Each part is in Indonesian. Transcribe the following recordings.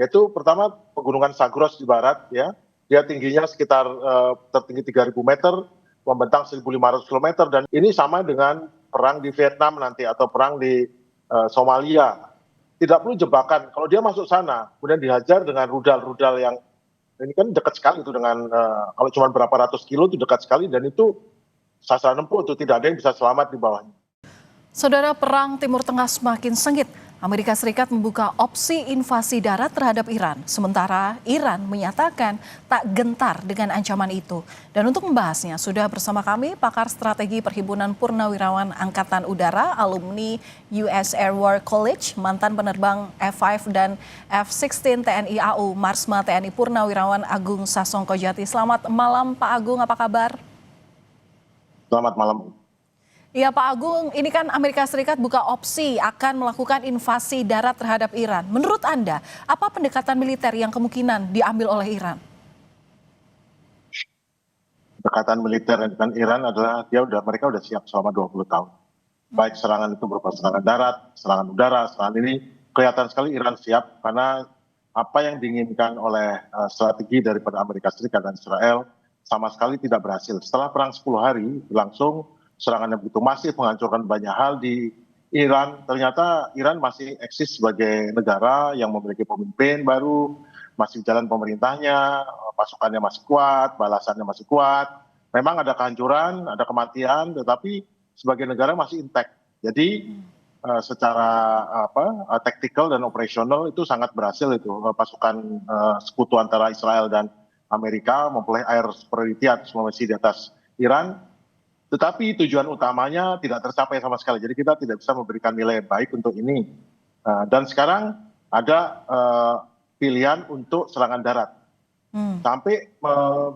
yaitu pertama pegunungan Zagros di barat, ya, dia tingginya sekitar tertinggi 3.000 meter, membentang 1.500 kilometer, dan ini sama dengan perang di Vietnam nanti atau perang di Somalia. Tidak perlu jebakan, kalau dia masuk sana, kemudian dihajar dengan rudal-rudal yang ini kan dekat sekali itu dengan kalau cuma berapa ratus kilo itu dekat sekali, dan itu sasaran empuk itu tidak ada yang bisa selamat di bawahnya. Saudara, perang Timur Tengah semakin sengit. Amerika Serikat membuka opsi invasi darat terhadap Iran. Sementara Iran menyatakan tak gentar dengan ancaman itu. Dan untuk membahasnya, sudah bersama kami pakar strategi Perhimpunan Purnawirawan Angkatan Udara, alumni US Air War College, mantan penerbang F-5 dan F-16 TNI AU, Marsma TNI Purnawirawan Agung Sasongkojati. Selamat malam Pak Agung, apa kabar? Selamat malam. Iya Pak Agung, ini kan Amerika Serikat buka opsi akan melakukan invasi darat terhadap Iran. Menurut Anda, apa pendekatan militer yang kemungkinan diambil oleh Iran? Pendekatan militer dengan Iran adalah mereka udah siap selama 20 tahun. Baik serangan itu berupa serangan darat, serangan udara, serangan ini kelihatan sekali Iran siap karena apa yang diinginkan oleh strategi daripada Amerika Serikat dan Israel sama sekali tidak berhasil. Setelah perang 10 hari berlangsung, serangan yang begitu masif menghancurkan banyak hal di Iran. Ternyata Iran masih eksis sebagai negara yang memiliki pemimpin baru, masih jalan pemerintahnya, pasukannya masih kuat, balasannya masih kuat. Memang ada kehancuran, ada kematian, tetapi sebagai negara masih intact. Jadi secara taktikal dan operasional itu sangat berhasil itu pasukan sekutu antara Israel dan Amerika memperoleh air superiority masih di atas Iran. Tetapi tujuan utamanya tidak tercapai sama sekali. Jadi kita tidak bisa memberikan nilai baik untuk ini. Dan sekarang ada pilihan untuk serangan darat. Sampai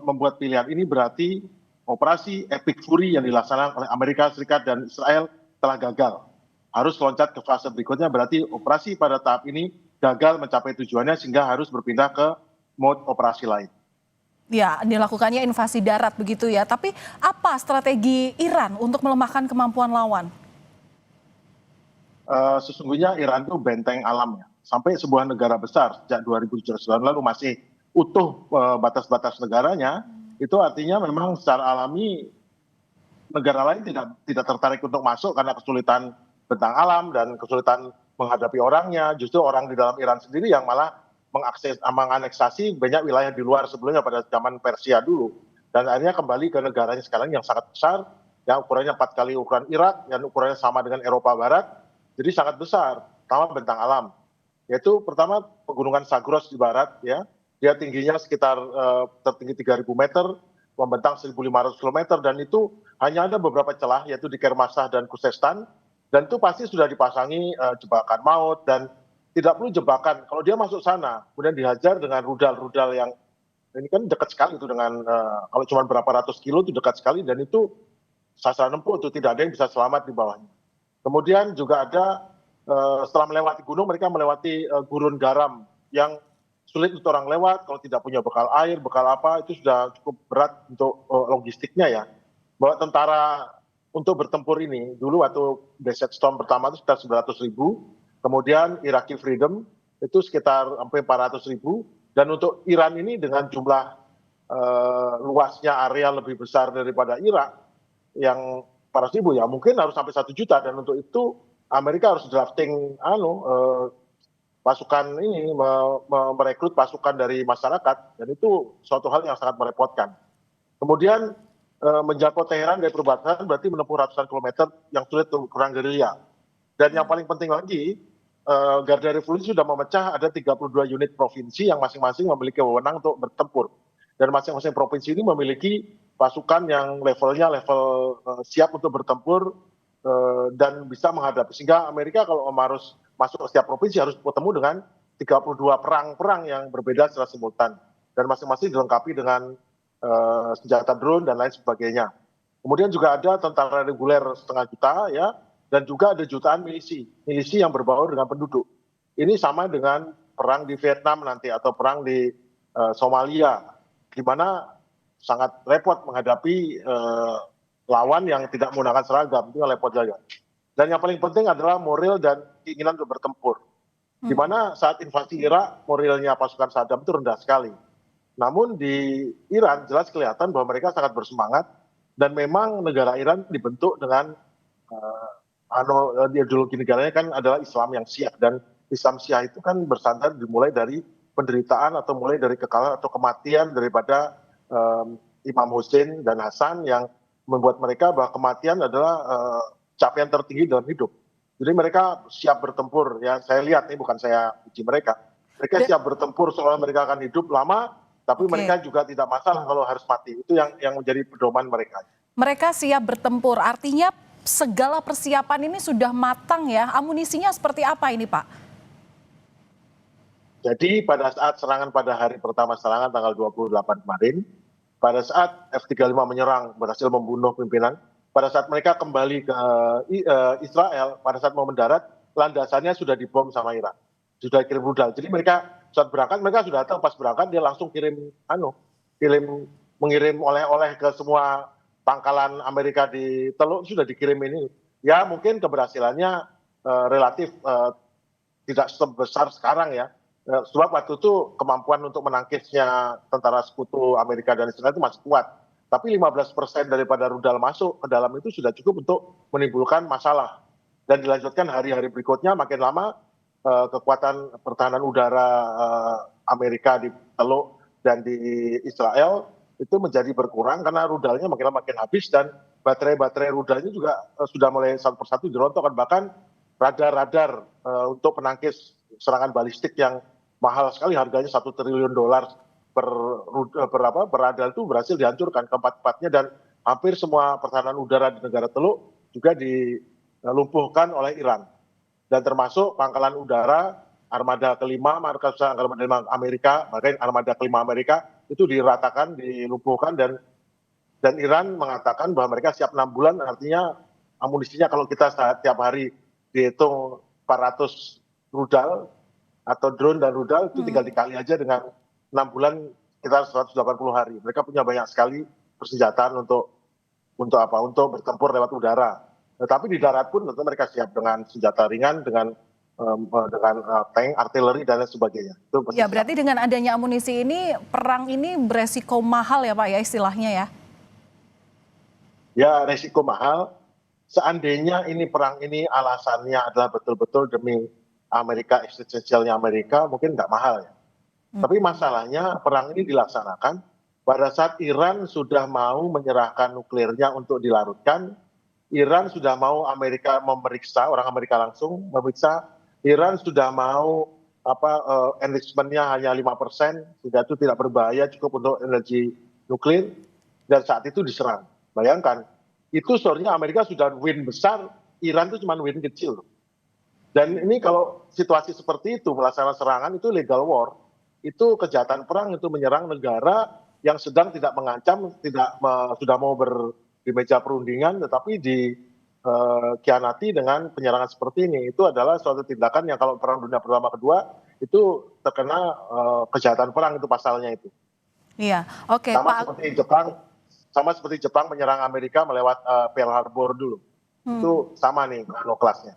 membuat pilihan ini berarti operasi Epic Fury yang dilaksanakan oleh Amerika Serikat dan Israel telah gagal. Harus loncat ke fase berikutnya, berarti operasi pada tahap ini gagal mencapai tujuannya sehingga harus berpindah ke mode operasi lain. Ya, dilakukannya invasi darat begitu ya. Tapi apa strategi Iran untuk melemahkan kemampuan lawan? Sesungguhnya Iran itu benteng alamnya. Sampai sebuah negara besar sejak 2017 lalu masih utuh batas-batas negaranya, itu artinya memang secara alami negara lain tidak tertarik untuk masuk karena kesulitan bentang alam dan kesulitan menghadapi orangnya. Justru orang di dalam Iran sendiri yang malah menganeksasi banyak wilayah di luar sebelumnya pada zaman Persia dulu, dan akhirnya kembali ke negaranya sekarang yang sangat besar, yang ukurannya 4 kali ukuran Irak, yang ukurannya sama dengan Eropa Barat, jadi sangat besar. Pertama bentang alam, yaitu pertama pegunungan Zagros di barat, ya, dia tingginya sekitar tertinggi 3.000 meter, membentang 1.500 kilometer, dan itu hanya ada beberapa celah, yaitu di Kermasah dan Khuzestan, dan itu pasti sudah dipasangi jebakan maut, dan tidak perlu jebakan, kalau dia masuk sana, kemudian dihajar dengan rudal-rudal yang ini kan dekat sekali itu dengan kalau cuma berapa ratus kilo itu dekat sekali, dan itu sasaran empuk itu tidak ada yang bisa selamat di bawahnya. Kemudian juga ada setelah melewati gunung, mereka melewati gurun garam yang sulit untuk orang lewat kalau tidak punya bekal air, bekal apa, itu sudah cukup berat untuk logistiknya ya. Bahwa tentara untuk bertempur ini, dulu waktu Desert Storm pertama itu sekitar 900.000, kemudian Iraqi Freedom itu sekitar sampai 400.000, dan untuk Iran ini dengan jumlah luasnya area lebih besar daripada Irak yang 400.000, ya mungkin harus sampai 1 juta, dan untuk itu Amerika harus drafting pasukan ini, merekrut pasukan dari masyarakat, dan itu suatu hal yang sangat merepotkan. Kemudian menjangkau Teheran dari perbatasan berarti menempuh ratusan kilometer yang sulit untuk kurang gerilya. Dan yang paling penting lagi, Garda Revolusi sudah memecah ada 32 unit provinsi yang masing-masing memiliki wewenang untuk bertempur. Dan masing-masing provinsi ini memiliki pasukan yang levelnya level siap untuk bertempur dan bisa menghadapi. Sehingga Amerika kalau harus masuk ke setiap provinsi harus bertemu dengan 32 perang-perang yang berbeda secara simultan. Dan masing-masing dilengkapi dengan senjata drone dan lain sebagainya. Kemudian juga ada tentara reguler 1,5 juta, ya, dan juga ada jutaan milisi yang berbaur dengan penduduk. Ini sama dengan perang di Vietnam nanti atau perang di Somalia, di mana sangat repot menghadapi lawan yang tidak menggunakan seragam, itu repot saja. Dan yang paling penting adalah moral dan keinginan untuk bertempur. Di mana saat invasi Irak, moralnya pasukan Saddam itu rendah sekali. Namun di Iran jelas kelihatan bahwa mereka sangat bersemangat dan memang negara Iran dibentuk dengan ideologi negaranya kan adalah Islam yang Syiah, dan Islam Syiah itu kan bersandar dimulai dari penderitaan atau mulai dari kekalahan atau kematian daripada Imam Hussein dan Hasan yang membuat mereka bahwa kematian adalah capaian tertinggi dalam hidup. Jadi mereka siap bertempur, ya saya lihat nih, bukan saya puji mereka. Mereka siap bertempur seolah mereka akan hidup lama, tapi mereka juga tidak masalah kalau harus mati. Itu yang menjadi pedoman mereka. Mereka siap bertempur, artinya segala persiapan ini sudah matang ya. Amunisinya seperti apa ini, Pak? Jadi pada saat serangan pada hari pertama serangan tanggal 28 kemarin, pada saat F-35 menyerang berhasil membunuh pimpinan, pada saat mereka kembali ke Israel, pada saat mau mendarat, landasannya sudah dibom sama Iran, sudah kirim rudal. Jadi mereka saat berangkat, mereka sudah tahu pas berangkat dia langsung mengirim oleh-oleh ke semua pangkalan Amerika di Teluk, sudah dikirim ini. Ya mungkin keberhasilannya relatif tidak sebesar sekarang ya. Sebab waktu itu kemampuan untuk menangkisnya tentara sekutu Amerika dan Israel itu masih kuat. Tapi 15% daripada rudal masuk ke dalam itu sudah cukup untuk menimbulkan masalah. Dan dilanjutkan hari-hari berikutnya makin lama kekuatan pertahanan udara Amerika di Teluk dan di Israel itu menjadi berkurang karena rudalnya makin lama makin habis, dan baterai-baterai rudalnya juga sudah mulai satu persatu dirontokkan. Bahkan radar-radar untuk penangkis serangan balistik yang mahal sekali, harganya $1 triliun per radar itu berhasil dihancurkan keempat-empatnya, dan hampir semua pertahanan udara di negara Teluk juga dilumpuhkan oleh Iran. Dan termasuk pangkalan udara armada kelima, markas armada Amerika, bahkan armada kelima Amerika itu diratakan, dilumpuhkan, dan Iran mengatakan bahwa mereka siap 6 bulan, artinya amunisinya kalau kita tiap hari dihitung 400 rudal atau drone dan rudal itu tinggal dikali aja dengan 6 bulan sekitar 180 hari. Mereka punya banyak sekali persenjataan untuk bertempur lewat udara. Tetapi di darat pun tentu mereka siap dengan senjata ringan, dengan tank, artileri dan lain sebagainya. Ya, berarti dengan adanya amunisi ini, perang ini beresiko mahal ya Pak ya istilahnya ya? Ya, resiko mahal. Seandainya perang ini alasannya adalah betul-betul demi Amerika, eksistensialnya Amerika, mungkin nggak mahal ya. Tapi masalahnya perang ini dilaksanakan pada saat Iran sudah mau menyerahkan nuklirnya untuk dilarutkan. Iran sudah mau Amerika memeriksa, orang Amerika langsung memeriksa. Iran sudah mau enrichment-nya hanya 5%, sehingga itu tidak berbahaya, cukup untuk energi nuklir, dan saat itu diserang. Bayangkan, itu sebenarnya Amerika sudah win besar, Iran itu cuma win kecil. Dan ini kalau situasi seperti itu, melaksanakan serangan itu legal war, itu kejahatan perang, itu menyerang negara yang sedang tidak mengancam, sudah mau di meja perundingan, tetapi dikhianati dengan penyerangan seperti ini. Itu adalah suatu tindakan yang kalau perang dunia pertama kedua itu terkena kejahatan perang, itu pasalnya itu. Iya, oke Pak. Sama seperti Jepang menyerang Amerika melewat Pearl Harbor dulu. Itu sama nih kelasnya.